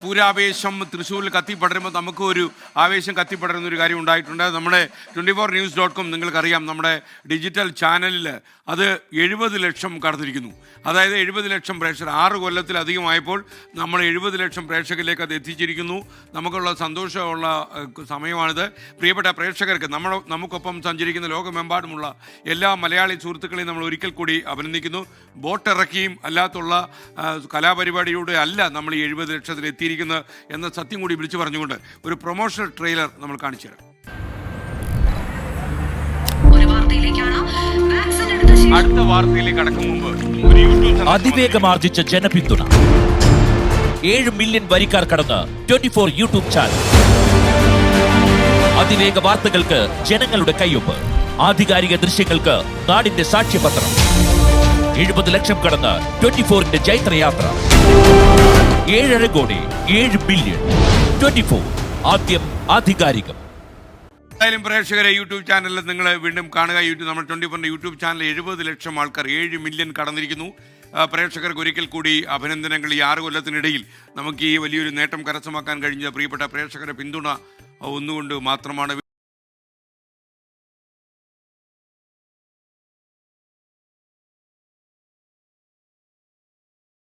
പൂരാവേശം തൃശ്ശൂരിൽ കത്തിപ്പടരുമ്പോൾ നമുക്ക് ഒരു ആവേശം കത്തിപ്പടരുന്ന ഒരു കാര്യം ഉണ്ടായിട്ടുണ്ട്. നമ്മുടെ 24news.com നിങ്ങൾക്കറിയാം, നമ്മുടെ ഡിജിറ്റൽ ചാനലിൽ അത് 70 ലക്ഷം കടന്നിരിക്കുന്നു. അതായത് 70 ലക്ഷം പ്രേക്ഷകർ 6 കൊല്ലത്തിലധികമായപ്പോൾ നമ്മൾ 70 ലക്ഷം പ്രേക്ഷകരിലേക്ക് അത് എത്തിച്ചിരിക്കുന്നു. നമുക്കുള്ള സന്തോഷമുള്ള സമയമാണിത്. പ്രിയപ്പെട്ട പ്രേക്ഷകർക്ക് നമുക്കൊപ്പം സഞ്ചരിക്കുന്ന ലോകമെമ്പാടുമുള്ള എല്ലാ മലയാളി സുഹൃത്തുക്കളെയും നമ്മൾ ഒരിക്കൽ കൂടി അഭിനന്ദിക്കുന്നു. ബോട്ടിറക്കിയും അല്ലാത്തുള്ള കലാപരിപാടിയിലൂടെ അല്ല നമ്മൾ ഈ 70 ലക്ഷത്തിൽ എത്തിയിരിക്കുന്നത് എന്ന സത്യം കൂടി വിളിച്ചു പറഞ്ഞുകൊണ്ട് ഒരു പ്രൊമോഷണൽ ട്രെയിലർ നമ്മൾ കാണിച്ചു തരാം. അടുത്ത വാർത്തയിലേക്ക് കടക്കും മുമ്പ് ഒരു യൂട്യൂബ് അതിവേഗമാർജിച്ച ജനപിന്തുണ 7 മില്യൺ വരിക്കാർ കടന്ന് 24 യൂട്യൂബ് ചാനൽ. അതിവേഗ വാർത്തകൾക്ക് ജനങ്ങളുടെ കയ്യൊപ്പ്, ആധികാരിക ദൃശ്യങ്ങൾക്ക് നാടിന്റെ സാക്ഷ്യപത്രം. 70 ലക്ഷം കടന്ന് 24ന്റെ ജൈത്രയാത്ര. 7.5 കോടി 7 മില്യൺ 24. ആദ്യം ആധികാരികം. എന്തായാലും പ്രേക്ഷകരെ, യൂട്യൂബ് ചാനലിൽ നിങ്ങൾ വീണ്ടും കാണുക. നമ്മൾ 24 യൂട്യൂബ് ചാനൽ 70 ലക്ഷം ആൾക്കാർ 7 മില്യൺ കടന്നിരിക്കുന്നു. പ്രേക്ഷകർക്ക് ഒരിക്കൽ കൂടി അഭിനന്ദനങ്ങൾ. ഈ 6 കൊല്ലത്തിനിടയിൽ നമുക്ക് ഈ വലിയൊരു നേട്ടം കരസ്ഥമാക്കാൻ കഴിഞ്ഞ പ്രിയപ്പെട്ട പ്രേക്ഷകരുടെ പിന്തുണ ഒന്നുകൊണ്ട് മാത്രമാണ്.